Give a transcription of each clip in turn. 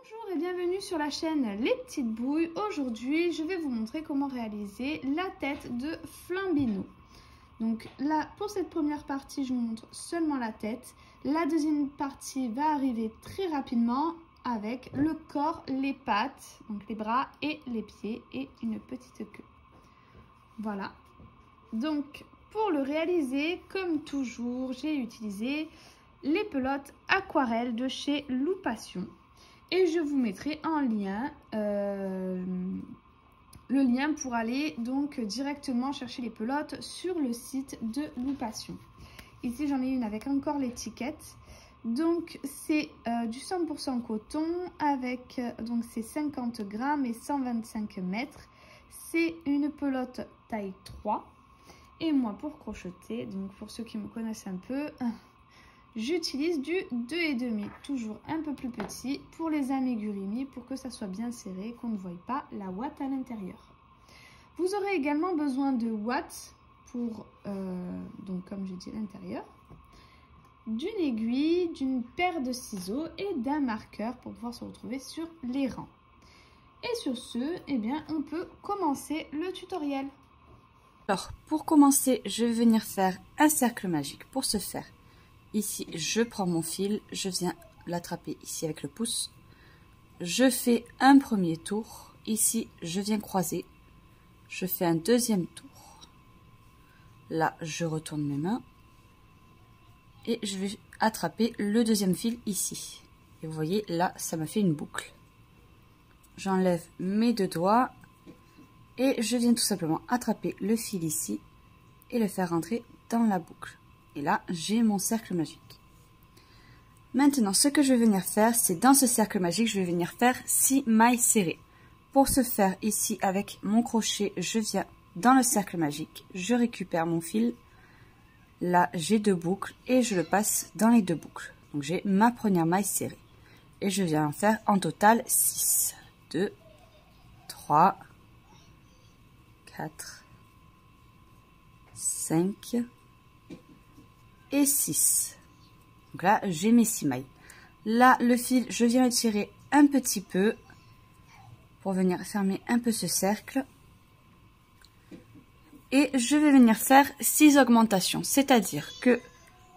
Bonjour et bienvenue sur la chaîne Les Petites Bouilles. Aujourd'hui, je vais vous montrer comment réaliser la tête de Flambino. Donc là, pour cette première partie, je vous montre seulement la tête. La deuxième partie va arriver très rapidement avec le corps, les pattes, donc les bras et les pieds et une petite queue. Voilà. Donc, pour le réaliser, comme toujours, j'ai utilisé les pelotes aquarelles de chez Loupation. Et je vous mettrai en lien le lien pour aller donc directement chercher les pelotes sur le site de Loupation. Ici, j'en ai une avec encore l'étiquette. Donc, c'est du 100% coton avec donc c'est 50 grammes et 125 mètres. C'est une pelote taille 3. Et moi, pour crocheter, donc pour ceux qui me connaissent un peu, j'utilise du 2,5, toujours un peu plus petit pour les amigurumis, pour que ça soit bien serré, qu'on ne voie pas la ouate à l'intérieur. Vous aurez également besoin de ouate pour, donc comme je dis, l'intérieur, d'une aiguille, d'une paire de ciseaux et d'un marqueur pour pouvoir se retrouver sur les rangs. Et sur ce, eh bien, on peut commencer le tutoriel. Alors, pour commencer, je vais venir faire un cercle magique. Pour ce faire, ici, je prends mon fil, je viens l'attraper ici avec le pouce. Je fais un premier tour. Ici, je viens croiser. Je fais un deuxième tour. Là, je retourne mes mains. Et je vais attraper le deuxième fil ici. Et vous voyez, là, ça m'a fait une boucle. J'enlève mes deux doigts. Et je viens tout simplement attraper le fil ici. Et le faire rentrer dans la boucle. Et là, j'ai mon cercle magique. Maintenant, ce que je vais venir faire, c'est dans ce cercle magique, je vais venir faire 6 mailles serrées. Pour ce faire, ici, avec mon crochet, je viens dans le cercle magique, je récupère mon fil. Là, j'ai 2 boucles et je le passe dans les 2 boucles. Donc, j'ai ma première maille serrée. Et je viens en faire en total 6. 2, 3, 4, 5 et 6. Donc là, j'ai mes 6 mailles. Là, le fil, je viens le tirer un petit peu pour venir fermer un peu ce cercle. Et je vais venir faire 6 augmentations. C'est-à-dire que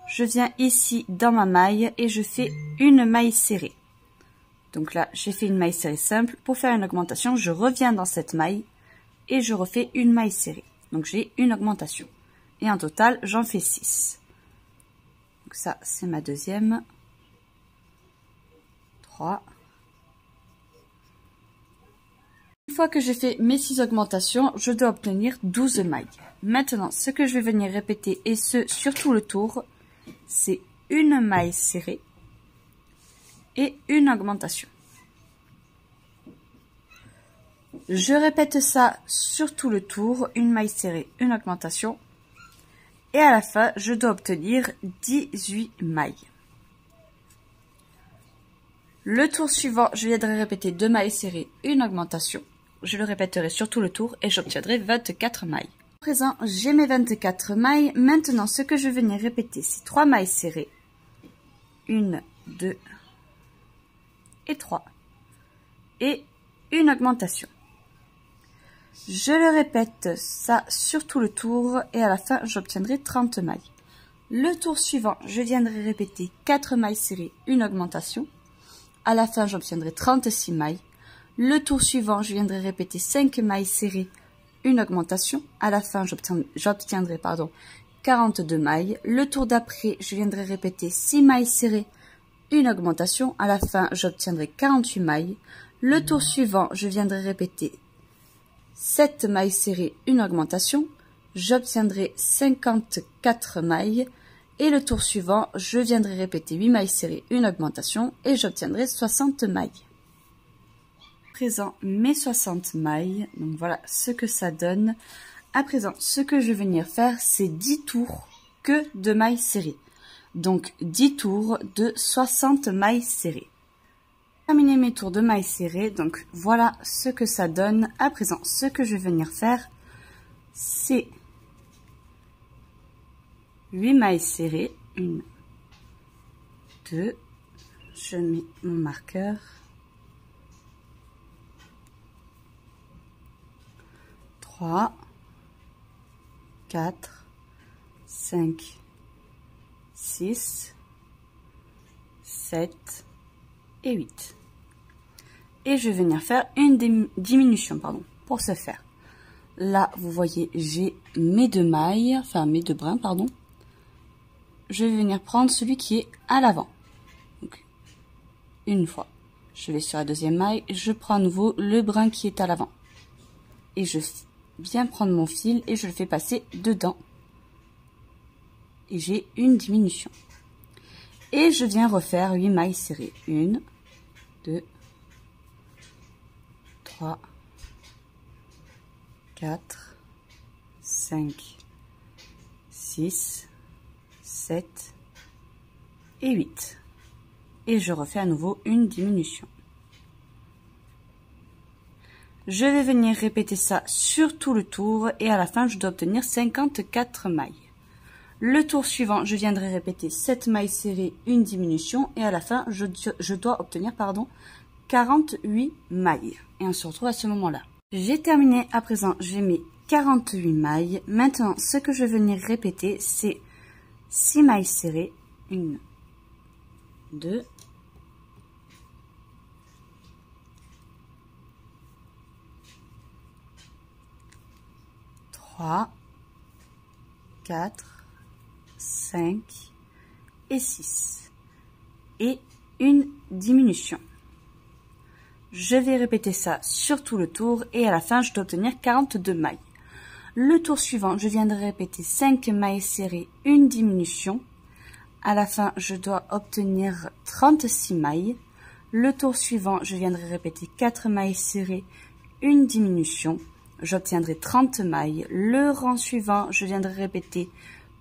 je viens ici dans ma maille et je fais une maille serrée. Donc là, j'ai fait une maille serrée simple. Pour faire une augmentation, je reviens dans cette maille et je refais une maille serrée. Donc j'ai une augmentation. Et en total, j'en fais 6. Donc ça, c'est ma deuxième. 3. Une fois que j'ai fait mes 6 augmentations, je dois obtenir 12 mailles. Maintenant, ce que je vais venir répéter, et ce sur tout le tour, c'est une maille serrée et une augmentation. Je répète ça sur tout le tour, une maille serrée, une augmentation. Et à la fin, je dois obtenir 18 mailles. Le tour suivant, je viendrai répéter 2 mailles serrées, une augmentation. Je le répéterai sur tout le tour et j'obtiendrai 24 mailles. À présent, j'ai mes 24 mailles. Maintenant, ce que je vais venir répéter, c'est 3 mailles serrées. 1, 2 et 3. Et une augmentation. Je le répète ça sur tout le tour et à la fin j'obtiendrai 30 mailles. Le tour suivant, je viendrai répéter 4 mailles serrées, une augmentation. À la fin j'obtiendrai 36 mailles. Le tour suivant, je viendrai répéter 5 mailles serrées, une augmentation. À la fin j'obtiendrai 42 mailles. Le tour d'après, je viendrai répéter 6 mailles serrées, une augmentation. À la fin j'obtiendrai 48 mailles. Le tour suivant, je viendrai répéter 7 mailles serrées, une augmentation, j'obtiendrai 54 mailles et le tour suivant, je viendrai répéter 8 mailles serrées, une augmentation et j'obtiendrai 60 mailles. À présent, mes 60 mailles, donc voilà ce que ça donne. À présent, ce que je vais venir faire, c'est 10 tours que de mailles serrées. Donc 10 tours de 60 mailles serrées. Terminé mes tours de mailles serrées, donc voilà ce que ça donne. À présent, ce que je vais venir faire, c'est 8 mailles serrées. 1, 2, je mets mon marqueur. 3, 4, 5, 6, 7 et 8. Et je vais venir faire une diminution, pardon, pour ce faire. Là, vous voyez, j'ai mes deux mailles, enfin mes deux brins, pardon. Je vais venir prendre celui qui est à l'avant. Donc, une fois, je vais sur la deuxième maille, je prends à nouveau le brin qui est à l'avant. Et je viens prendre mon fil et je le fais passer dedans. Et j'ai une diminution. Et je viens refaire 8 mailles serrées. 1, 2, 3, 4, 5, 6, 7 et 8. Et je refais à nouveau une diminution. Je vais venir répéter ça sur tout le tour et à la fin, je dois obtenir 54 mailles. Le tour suivant, je viendrai répéter 7 mailles serrées, une diminution et à la fin, je dois obtenir 48 mailles. Et on se retrouve à ce moment-là. J'ai terminé à présent, j'ai mis 48 mailles. Maintenant, ce que je vais venir répéter, c'est 6 mailles serrées. 1, 2, 3, 4, 5 et 6. Et une diminution. Je vais répéter ça sur tout le tour et à la fin, je dois obtenir 42 mailles. Le tour suivant, je viendrai répéter 5 mailles serrées, une diminution. À la fin, je dois obtenir 36 mailles. Le tour suivant, je viendrai répéter 4 mailles serrées, une diminution. J'obtiendrai 30 mailles. Le rang suivant, je viendrai répéter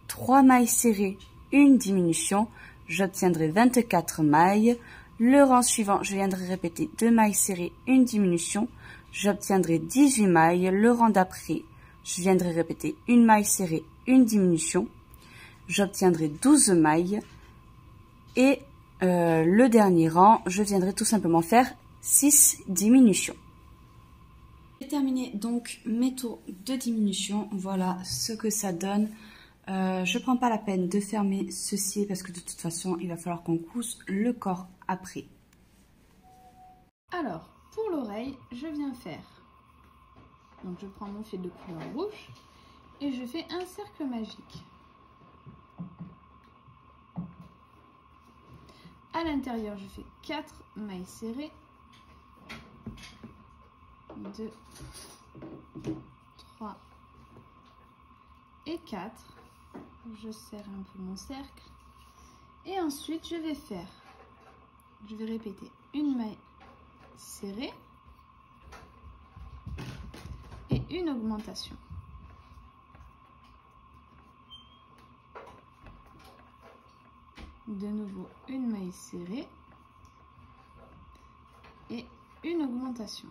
3 mailles serrées, une diminution. J'obtiendrai 24 mailles. Le rang suivant, je viendrai répéter 2 mailles serrées, une diminution. J'obtiendrai 18 mailles. Le rang d'après, je viendrai répéter 1 maille serrée, une diminution. J'obtiendrai 12 mailles. Et le dernier rang, je viendrai tout simplement faire 6 diminutions. J'ai terminé donc mes tours de diminution. Voilà ce que ça donne. Je ne prends pas la peine de fermer ceci parce que de toute façon, il va falloir qu'on couse le corps après. Alors, pour l'oreille, je viens faire. Donc, je prends mon fil de couleur rouge et je fais un cercle magique. À l'intérieur, je fais 4 mailles serrées. 2, 3 et 4. Je serre un peu mon cercle. Et ensuite, je vais répéter une maille serrée et une augmentation. De nouveau, une maille serrée et une augmentation.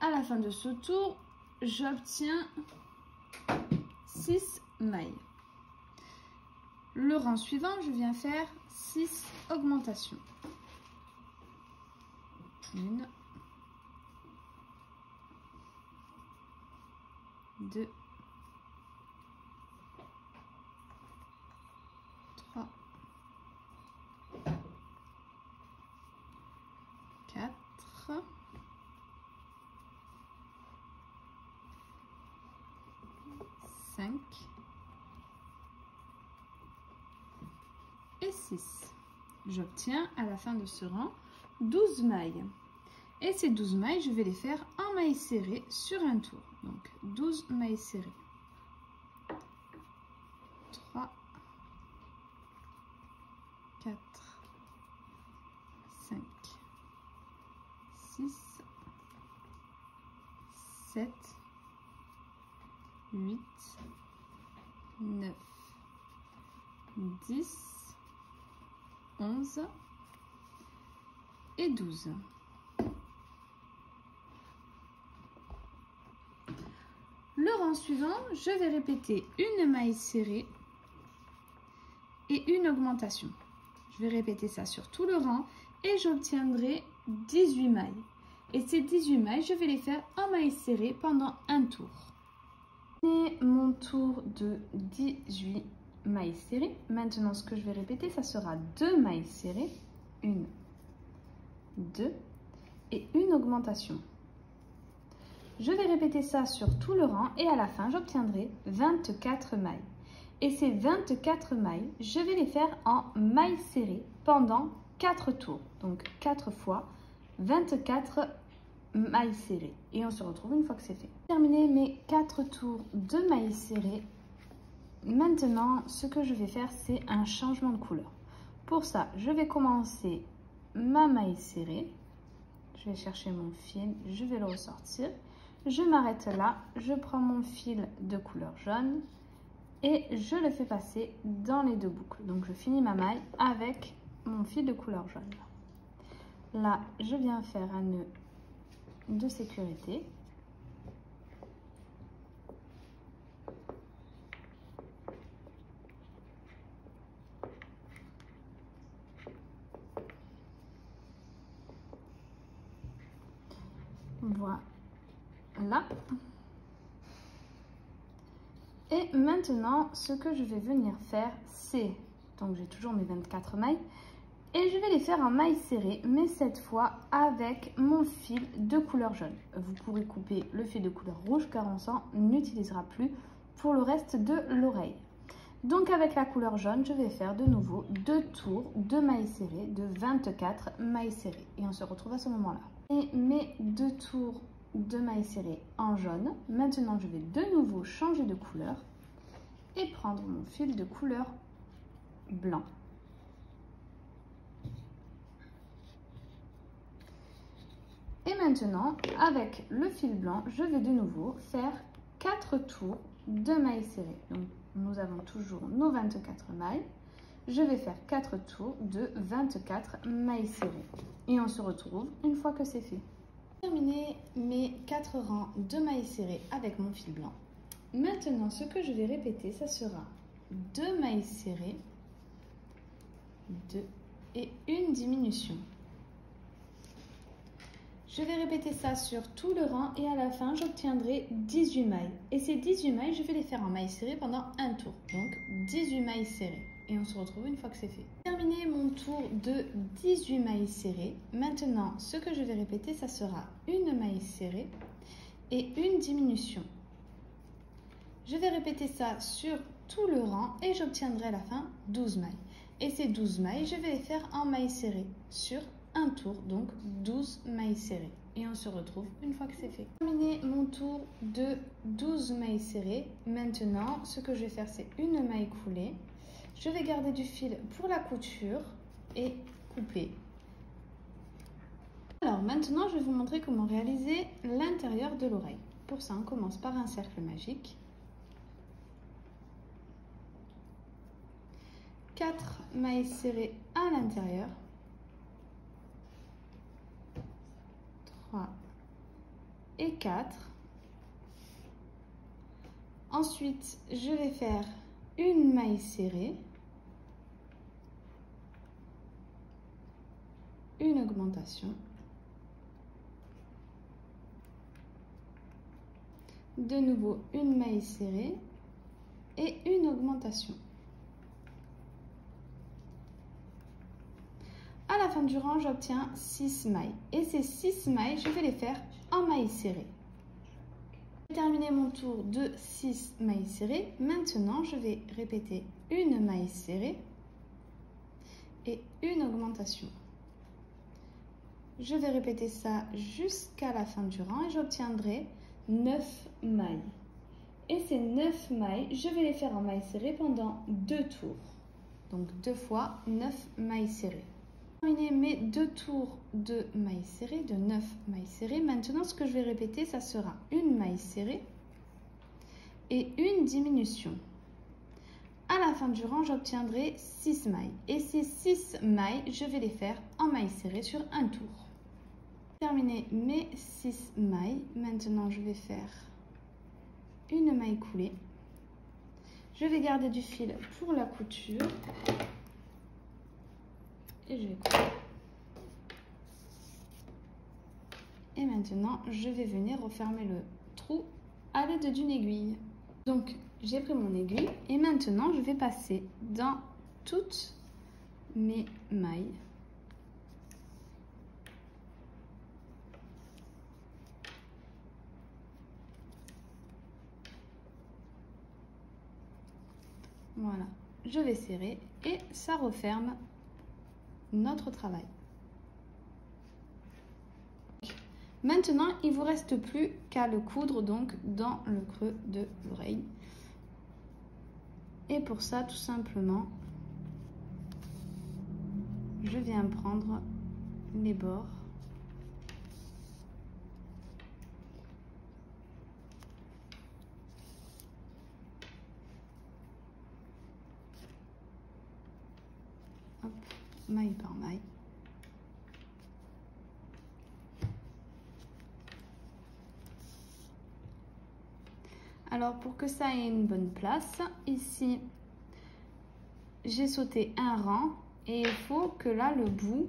À la fin de ce tour, j'obtiens 6 mailles. Le rang suivant, je viens faire 6 augmentations. 1, 2, 3, 4, 5 et 6. J'obtiens à la fin de ce rang 12 mailles. Et ces 12 mailles, je vais les faire en mailles serrées sur un tour. Donc 12 mailles serrées. 3, 4, 5, 6, 7, 8, 9, 10, 11 et 12. Le rang suivant, je vais répéter une maille serrée et une augmentation. Je vais répéter ça sur tout le rang et j'obtiendrai 18 mailles. Et ces 18 mailles, je vais les faire en mailles serrées pendant un tour. Et mon tour de 18 mailles serrées. Maintenant, ce que je vais répéter, ça sera 2 mailles serrées. 1, 2 et une augmentation. Je vais répéter ça sur tout le rang et à la fin, j'obtiendrai 24 mailles. Et ces 24 mailles, je vais les faire en mailles serrées pendant 4 tours. Donc 4 fois 24 mailles serrées. Et on se retrouve une fois que c'est fait. Terminé mes 4 tours de mailles serrées. Maintenant, ce que je vais faire, c'est un changement de couleur. Pour ça, je vais commencer ma maille serrée. Je vais chercher mon fil, je vais le ressortir. Je m'arrête là, je prends mon fil de couleur jaune et je le fais passer dans les 2 boucles. Donc je finis ma maille avec mon fil de couleur jaune. Là, je viens faire un nœud de sécurité. Voilà. Et maintenant, ce que je vais venir faire, c'est... Donc j'ai toujours mes 24 mailles. Et je vais les faire en mailles serrées, mais cette fois avec mon fil de couleur jaune. Vous pourrez couper le fil de couleur rouge car on s'en utilisera plus pour le reste de l'oreille. Donc avec la couleur jaune, je vais faire de nouveau 2 tours de mailles serrées, de 24 mailles serrées. Et on se retrouve à ce moment-là. Et mes 2 tours de mailles serrées en jaune. Maintenant, je vais de nouveau changer de couleur et prendre mon fil de couleur blanc. Et maintenant, avec le fil blanc, je vais de nouveau faire 4 tours de mailles serrées. Donc, nous avons toujours nos 24 mailles. Je vais faire 4 tours de 24 mailles serrées. Et on se retrouve une fois que c'est fait. Terminé mes 4 rangs de mailles serrées avec mon fil blanc. Maintenant, ce que je vais répéter, ça sera 2 mailles serrées, 2 et une diminution. Je vais répéter ça sur tout le rang et à la fin, j'obtiendrai 18 mailles. Et ces 18 mailles, je vais les faire en mailles serrées pendant un tour. Donc, 18 mailles serrées. Et on se retrouve une fois que c'est fait. Terminé mon tour de 18 mailles serrées. Maintenant, ce que je vais répéter, ça sera une maille serrée et une diminution. Je vais répéter ça sur tout le rang et j'obtiendrai à la fin 12 mailles. Et ces 12 mailles, je vais les faire en mailles serrées sur un tour, donc 12 mailles serrées. Et on se retrouve une fois que c'est fait. Terminé mon tour de 12 mailles serrées. Maintenant, ce que je vais faire, c'est une maille coulée. Je vais garder du fil pour la couture et couper. Alors maintenant, je vais vous montrer comment réaliser l'intérieur de l'oreille. Pour ça, on commence par un cercle magique. 4 mailles serrées à l'intérieur. 3 et 4. Ensuite, je vais faire une maille serrée, une augmentation, de nouveau une maille serrée et une augmentation. À la fin du rang, j'obtiens 6 mailles et ces 6 mailles, je vais les faire en mailles serrées. J'ai terminé mon tour de 6 mailles serrées. Maintenant, je vais répéter une maille serrée et une augmentation. Je vais répéter ça jusqu'à la fin du rang et j'obtiendrai 9 mailles. Et ces 9 mailles, je vais les faire en mailles serrées pendant 2 tours. Donc 2 fois 9 mailles serrées. Terminé mes 2 tours de mailles serrées, de 9 mailles serrées. Maintenant, ce que je vais répéter, ça sera une maille serrée et une diminution. À la fin du rang, j'obtiendrai 6 mailles. Et ces 6 mailles, je vais les faire en mailles serrées sur un tour. Terminé mes 6 mailles. Maintenant, je vais faire une maille coulée. Je vais garder du fil pour la couture. et je vais couper. Et maintenant, je vais venir refermer le trou à l'aide d'une aiguille. Donc, j'ai pris mon aiguille et maintenant, je vais passer dans toutes mes mailles. Voilà, je vais serrer et ça referme notre travail. Maintenant, il ne vous reste plus qu'à le coudre donc dans le creux de l'oreille. Et pour ça, tout simplement, je viens prendre les bords. Hop, maille par maille. Alors pour que ça ait une bonne place, ici j'ai sauté un rang et il faut que là le bout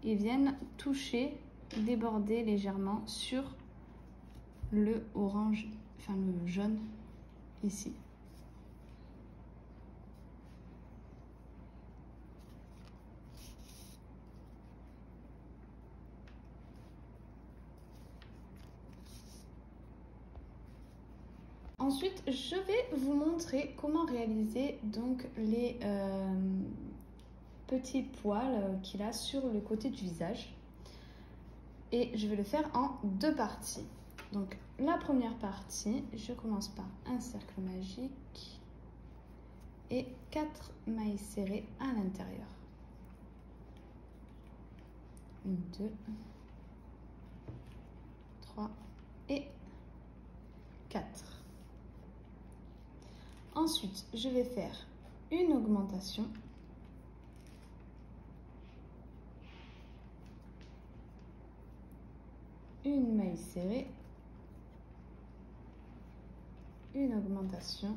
il vienne toucher, déborder légèrement sur le orange, enfin le jaune ici. Ensuite, je vais vous montrer comment réaliser donc les petits poils qu'il a sur le côté du visage. Et je vais le faire en deux parties. Donc la première partie, je commence par un cercle magique et 4 mailles serrées à l'intérieur. 1, 2, 3 et 4. Ensuite, je vais faire une augmentation. Une maille serrée. Une augmentation.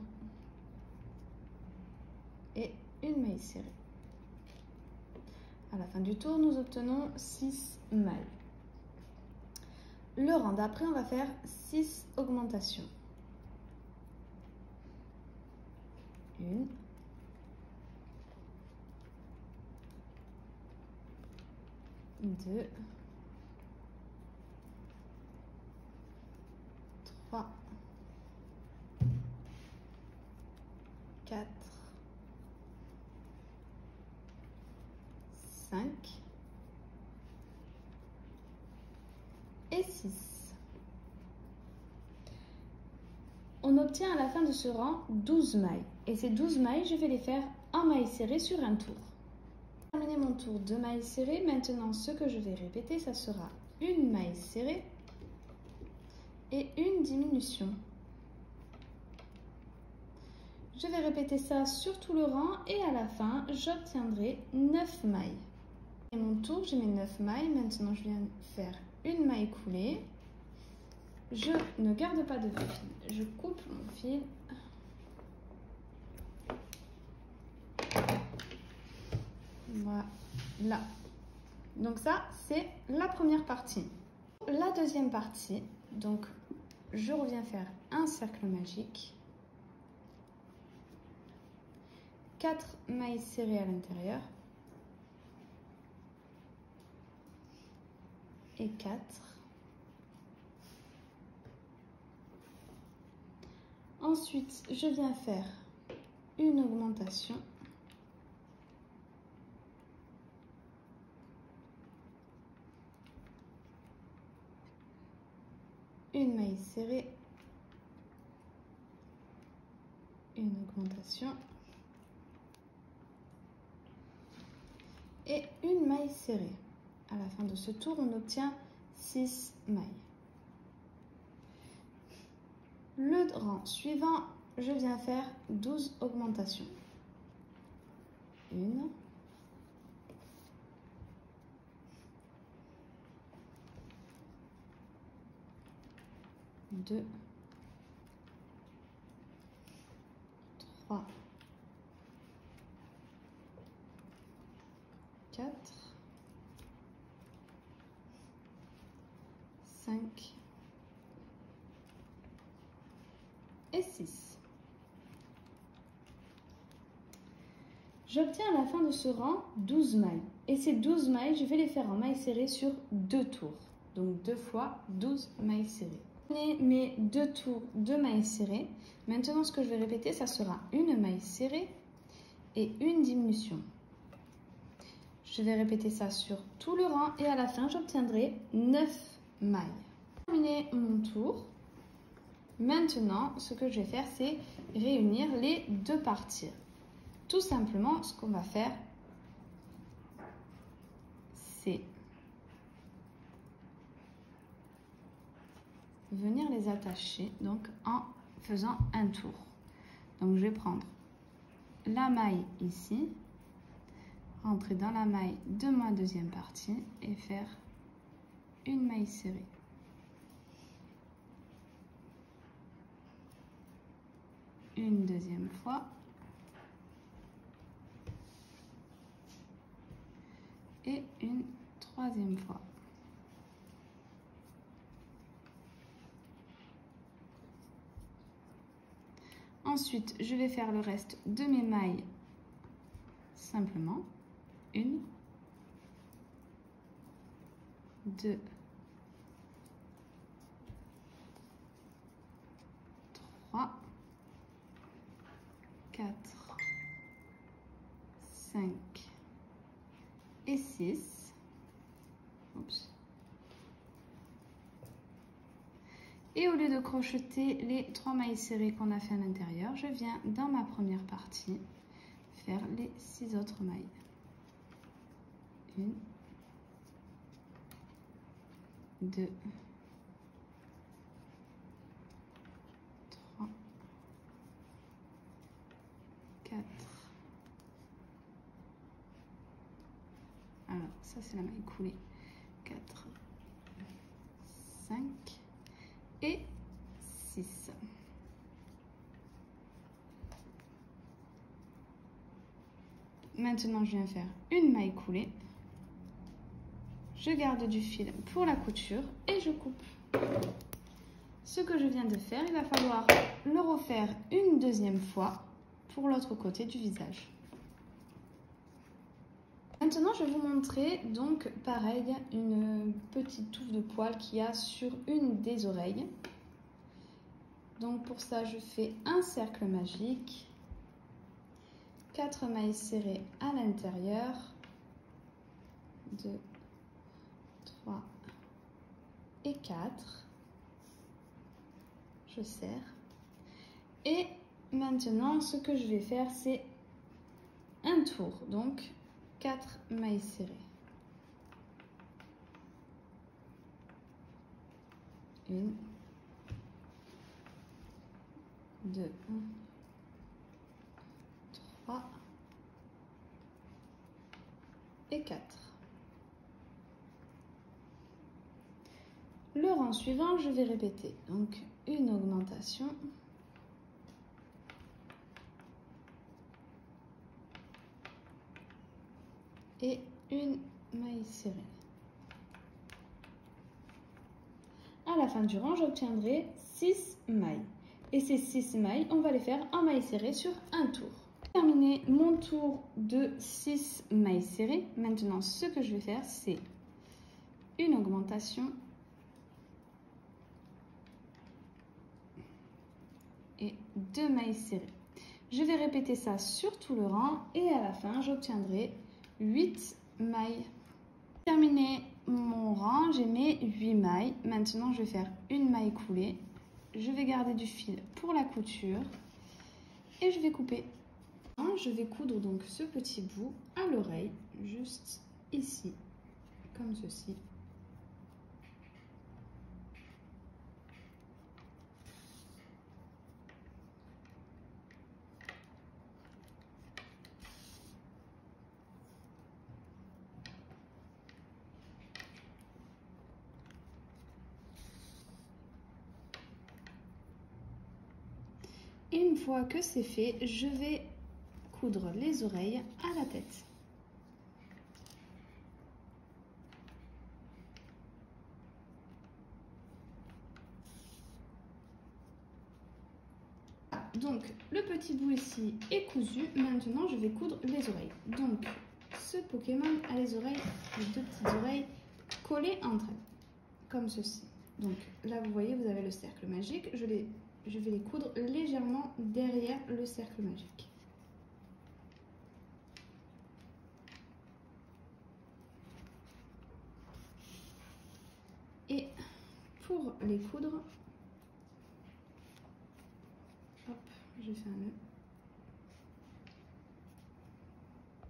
Et une maille serrée. À la fin du tour, nous obtenons 6 mailles. Le rang d'après, on va faire 6 augmentations. 1, 2, 3, 4, 5 et 6. On obtient à la fin de ce rang 12 mailles. Et ces 12 mailles, je vais les faire en mailles serrées sur un tour. Pour terminer mon tour de mailles serrées, maintenant ce que je vais répéter, ça sera une maille serrée et une diminution. Je vais répéter ça sur tout le rang et à la fin, j'obtiendrai 9 mailles. Et mon tour, j'ai mes 9 mailles. Maintenant, je viens faire une maille coulée. Je ne garde pas de fil. Je coupe mon fil. Voilà. Donc ça, c'est la première partie. La deuxième partie, donc je reviens faire un cercle magique. 4 mailles serrées à l'intérieur. Et 4. Ensuite, je viens faire une augmentation. Une maille serrée. Une augmentation. Et une maille serrée. À la fin de ce tour, on obtient 6 mailles. Le rang suivant, je viens faire 12 augmentations. 1, 2, 3, 5 et 6. J'obtiens à la fin de ce rang 12 mailles. Et ces 12 mailles, je vais les faire en mailles serrées sur 2 tours. Donc 2 fois 12 mailles serrées. Mes 2 tours de mailles serrées. Maintenant, ce que je vais répéter, ça sera une maille serrée et une diminution. Je vais répéter ça sur tout le rang et à la fin, j'obtiendrai 9 mailles. J'ai terminé mon tour. Maintenant, ce que je vais faire, c'est réunir les deux parties. Tout simplement, ce qu'on va faire, c'est venir les attacher donc en faisant un tour. Donc, je vais prendre la maille ici, rentrer dans la maille de ma deuxième partie et faire une maille serrée. Une deuxième fois. Et une troisième fois. Ensuite, je vais faire le reste de mes mailles simplement. 1, 2, 3, 4, 5 et 6. Oups. Et au lieu de crocheter les 3 mailles serrées qu'on a fait à l'intérieur, je viens dans ma première partie faire les 6 autres mailles. 1, 2, 3, 4. Alors, ça c'est la maille coulée. 4, 5 et 6. Maintenant, je viens faire une maille coulée. Je garde du fil pour la couture et je coupe. Ce que je viens de faire, il va falloir le refaire une deuxième fois pour l'autre côté du visage. Maintenant, je vais vous montrer donc pareil une petite touffe de poils qu'il y a sur une des oreilles. Donc pour ça, je fais un cercle magique, 4 mailles serrées à l'intérieur, 2, 3 et 4. Je serre. Et maintenant, ce que je vais faire, c'est un tour. Donc 4 mailles serrées. 1, 2, 3 et 4. Le rang suivant, je vais répéter. Donc une augmentation. Et une maille serrée. À la fin du rang, j'obtiendrai 6 mailles. Et ces 6 mailles, on va les faire en maille serrée sur un tour. J'ai terminé mon tour de 6 mailles serrées. Maintenant, ce que je vais faire, c'est une augmentation et 2 mailles serrées. Je vais répéter ça sur tout le rang et à la fin, j'obtiendrai 8 mailles. Terminé mon rang, j'ai mes 8 mailles. Maintenant, je vais faire une maille coulée. Je vais garder du fil pour la couture et je vais couper. Je vais coudre donc ce petit bout à l'oreille, juste ici, comme ceci. Et une fois que c'est fait, je vais coudre les oreilles à la tête. donc le petit bout ici est cousu. Maintenant, je vais coudre les oreilles. Donc, ce Pokémon a les oreilles, les deux petites oreilles collées entre elles, comme ceci. Donc là, vous voyez, vous avez le cercle magique. Je vais les coudre légèrement derrière le cercle magique. Et pour les coudre, hop, je fais un nœud.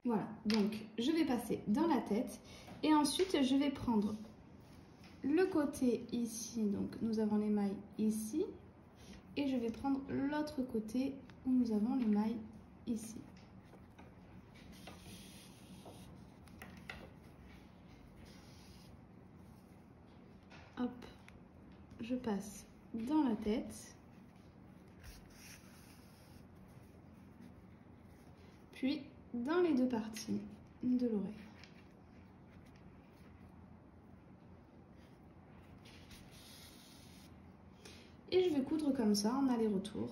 Voilà, donc je vais passer dans la tête et ensuite je vais prendre le côté ici, donc nous avons les mailles ici, et je vais prendre l'autre côté où nous avons les mailles ici. Hop, je passe dans la tête, puis dans les deux parties de l'oreille. Et je vais coudre comme ça en aller-retour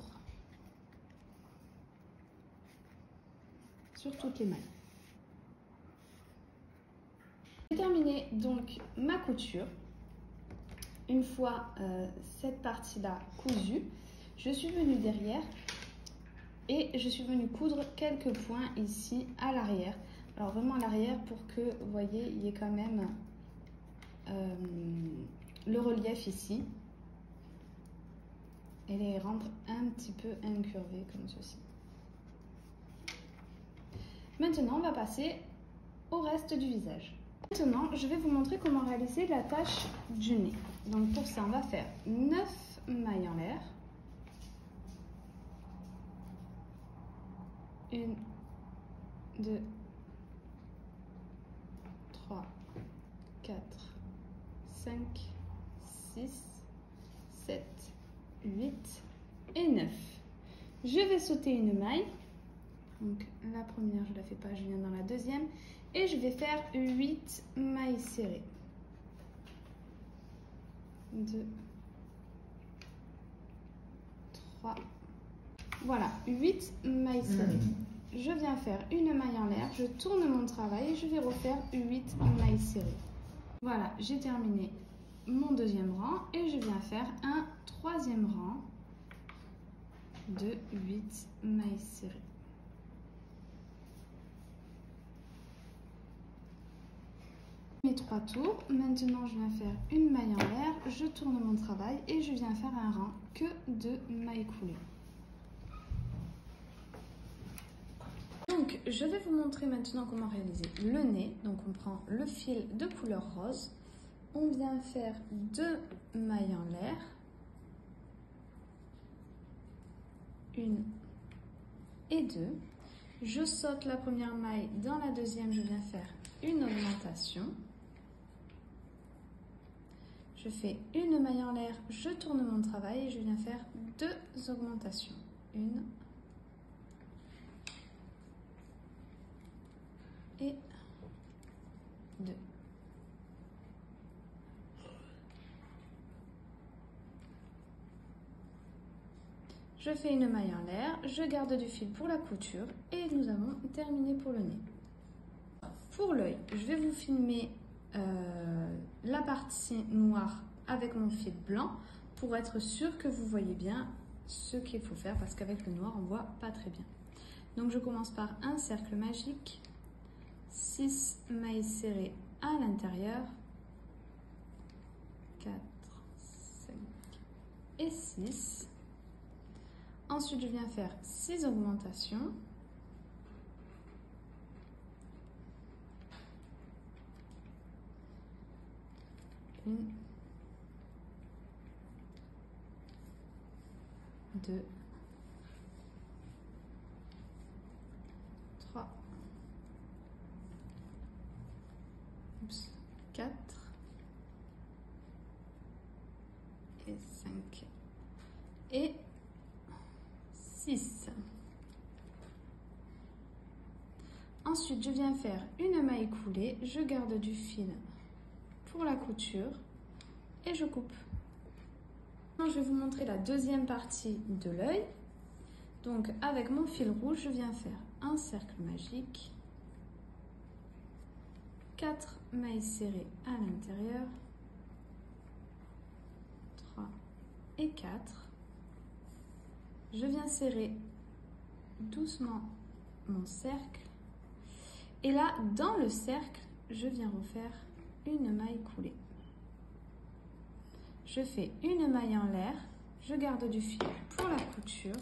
sur toutes les mailles. J'ai terminé donc ma couture. Une fois cette partie-là cousue, je suis venue derrière et je suis venue coudre quelques points ici à l'arrière. Alors vraiment à l'arrière pour que, vous voyez, il y ait quand même le relief ici. Et les rendre un petit peu incurvés comme ceci. Maintenant, on va passer au reste du visage. Maintenant, je vais vous montrer comment réaliser la tâche du nez. Donc pour ça, on va faire 9 mailles en l'air. 1, 2, 3, 4, 5, 6, 7, 8 et 9. Je vais sauter une maille. Donc la première, je ne la fais pas, je viens dans la deuxième. Et je vais faire 8 mailles serrées. 2, 3. Voilà, 8 mailles serrées. Je viens faire une maille en l'air, je tourne mon travail et je vais refaire 8 mailles serrées. Voilà, j'ai terminé mon deuxième rang et je viens faire un troisième rang de 8 mailles serrées. Mes 3 tours, maintenant je viens faire une maille en l'air, je tourne mon travail et je viens faire un rang que de mailles coulées. Donc je vais vous montrer maintenant comment réaliser le nez. Donc on prend le fil de couleur rose, on vient faire 2 mailles en l'air, 1 et 2. Je saute la première maille, dans la deuxième je viens faire une augmentation. Je fais une maille en l'air, je tourne mon travail et je viens faire 2 augmentations. 1 et 2. Je fais une maille en l'air, je garde du fil pour la couture et nous avons terminé pour le nez. Pour l'œil, je vais vous filmer la partie noire avec mon fil blanc pour être sûr que vous voyez bien ce qu'il faut faire parce qu'avec le noir on voit pas très bien. Donc je commence par un cercle magique, 6 mailles serrées à l'intérieur, 4, 5 et 6. Ensuite je viens faire 6 augmentations. 1, 2, 3, 4 et 5 et 6. Ensuite, je viens faire une maille coulée, je garde du fil pour la couture et je coupe. Maintenant, je vais vous montrer la deuxième partie de l'œil. Donc avec mon fil rouge, je viens faire un cercle magique, 4 mailles serrées à l'intérieur, 3 et 4. Je viens serrer doucement mon cercle. Et là, dans le cercle, je viens refaire une maille coulée. Je fais une maille en l'air, je garde du fil pour la couture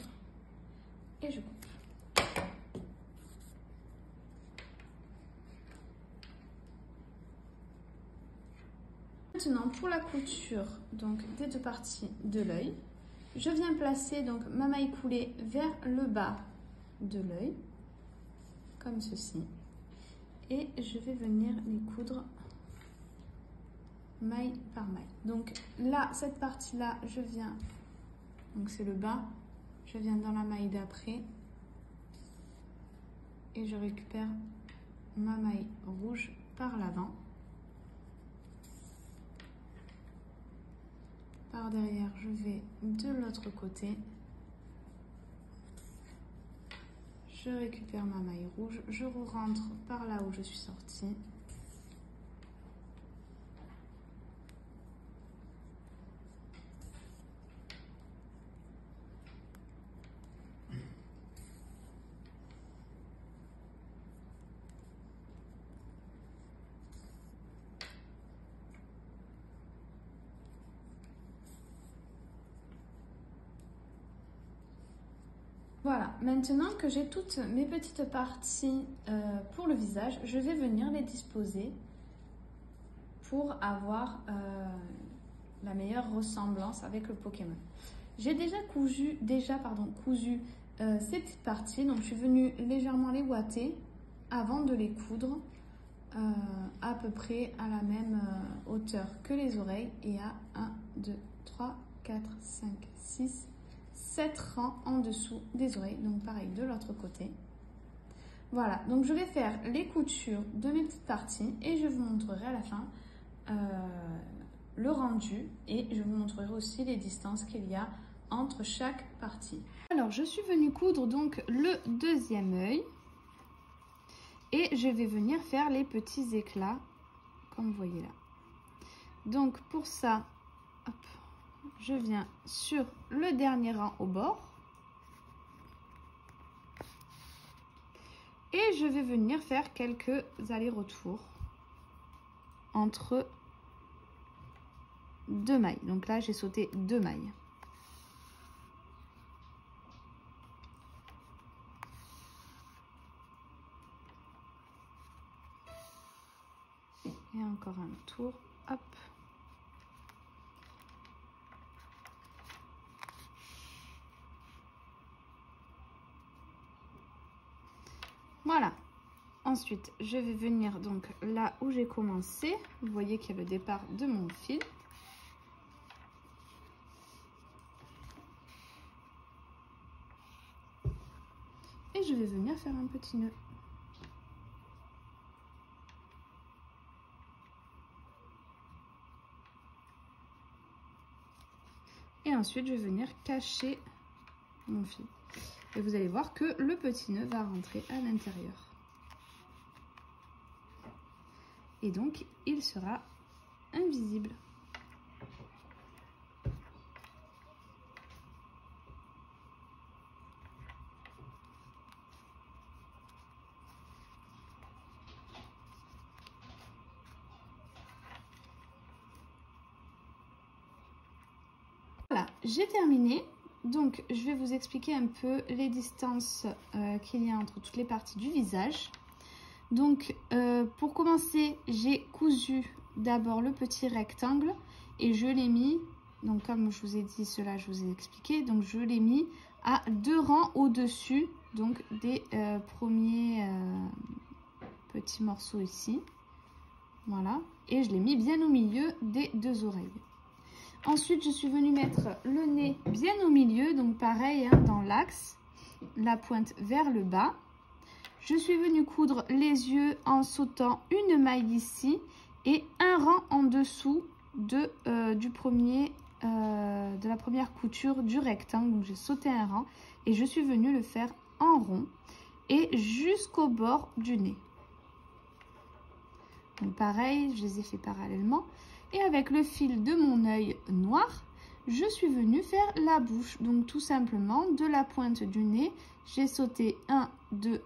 et je coupe. Maintenant, pour la couture donc des deux parties de l'œil, je viens placer donc ma maille coulée vers le bas de l'œil, comme ceci, et je vais venir les coudre maille par maille. Donc là, cette partie-là, je viens, donc c'est le bas, je viens dans la maille d'après et je récupère ma maille rouge par l'avant. Par derrière, je vais de l'autre côté. Je récupère ma maille rouge, je rentre par là où je suis sortie. Voilà, maintenant que j'ai toutes mes petites parties pour le visage, je vais venir les disposer pour avoir la meilleure ressemblance avec le Pokémon. J'ai déjà cousu ces petites parties, donc je suis venue légèrement les ouater avant de les coudre à peu près à la même hauteur que les oreilles et à 1, 2, 3, 4, 5, 6, 7 rangs en dessous des oreilles, donc pareil de l'autre côté. Voilà, donc je vais faire les coutures de mes petites parties et je vous montrerai à la fin le rendu et je vous montrerai aussi les distances qu'il y a entre chaque partie. Alors je suis venue coudre donc le deuxième œil et je vais venir faire les petits éclats comme vous voyez là. Donc pour ça, hop, je viens sur le dernier rang au bord et je vais venir faire quelques allers-retours entre deux mailles. Donc là, j'ai sauté 2 mailles. Et encore un tour, hop. Voilà. Ensuite, je vais venir donc là où j'ai commencé. Vous voyez qu'il y a le départ de mon fil. Et je vais venir faire un petit nœud. Et ensuite, je vais venir cacher mon fil. Et vous allez voir que le petit nœud va rentrer à l'intérieur. Et donc, il sera invisible. Voilà, j'ai terminé. Donc, je vais vous expliquer un peu les distances qu'il y a entre toutes les parties du visage. Donc, pour commencer, j'ai cousu d'abord le petit rectangle et je l'ai mis, donc comme je vous ai dit cela, je vous ai expliqué, donc je l'ai mis à 2 rangs au-dessus donc des premiers petits morceaux ici. Voilà, et je l'ai mis bien au milieu des 2 oreilles. Ensuite, je suis venue mettre le nez bien au milieu, donc pareil, hein, dans l'axe, la pointe vers le bas. Je suis venue coudre les yeux en sautant une maille ici et un rang en dessous de la première couture du rectangle. Donc j'ai sauté un rang et je suis venue le faire en rond et jusqu'au bord du nez. Donc pareil, je les ai fait parallèlement. Et avec le fil de mon œil noir, je suis venue faire la bouche. Donc tout simplement, de la pointe du nez, j'ai sauté 1, 2,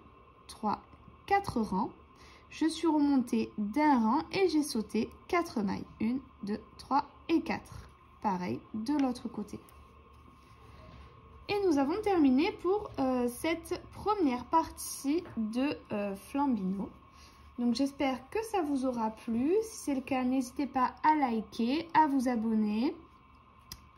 3, 4 rangs. Je suis remontée d'un rang et j'ai sauté 4 mailles. 1, 2, 3 et 4. Pareil de l'autre côté. Et nous avons terminé pour cette première partie de Flambino. Donc j'espère que ça vous aura plu. Si c'est le cas, n'hésitez pas à liker, à vous abonner,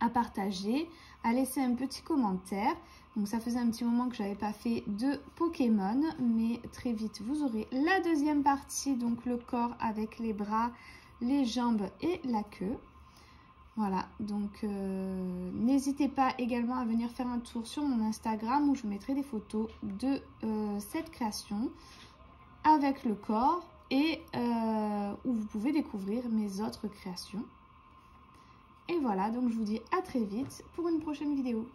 à partager, à laisser un petit commentaire. Donc ça faisait un petit moment que je n'avais pas fait de Pokémon, mais très vite vous aurez la deuxième partie, donc le corps avec les bras, les jambes et la queue. Voilà, donc n'hésitez pas également à venir faire un tour sur mon Instagram où je mettrai des photos de cette création avec le corps et où vous pouvez découvrir mes autres créations. Et voilà, donc je vous dis à très vite pour une prochaine vidéo.